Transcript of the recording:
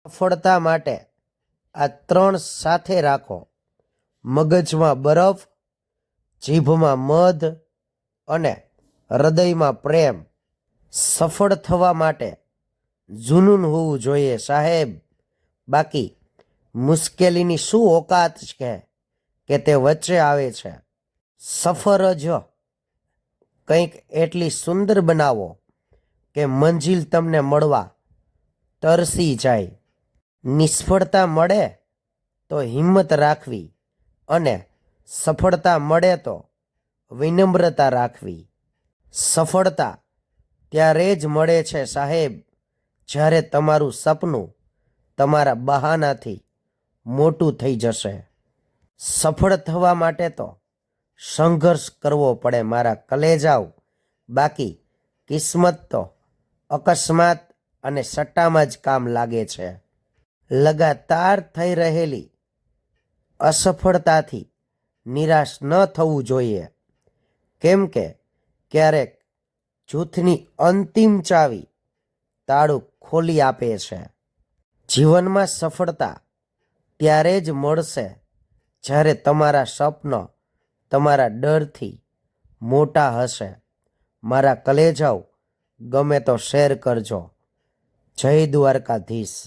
સફળતા માટે આ ત્રણ સાથે રાખો: મગજમાં બરફ, જીભમાં મધ અને હૃદયમાં પ્રેમ. સફળ થવા માટે જુનૂન હોવું જોઈએ સાહેબ. બાકી મુશ્કેલીની શું ઓકાત છે કે તે વચ્ચે આવે છે. સફર જ કંઈક એટલી સુંદર બનાવો કે મંજિલ તમને મળવા તરસી જાય. નિષ્ફળતા મળે તો હિંમત રાખવી અને સફળતા મળે તો વિનમ્રતા રાખવી. સફળતા ત્યારે જ મળે છે સાહેબ, જ્યારે તમારું સપનું તમારા બહાનાથી મોટું થઈ જશે. સફળ થવા માટે તો સંઘર્ષ કરવો પડે મારા કલેજાઓ. બાકી કિસ્મત તો અકસ્માત અને સટ્ટામાં જ કામ લાગે છે. લગાતાર થઈ રહેલી અસફળતાથી નિરાશ ન થવું જોઈએ, કેમ કે ક્યારેક જૂથની અંતિમ ચાવી તાળું ખોલી આપે છે. જીવનમાં સફળતા ત્યારે જ મળશે જ્યારે તમારા સપનો તમારા ડરથી મોટા હશે. મારા કલેજાઓ, ગમે તો શેર કરજો. જય દ્વારકાધીશ.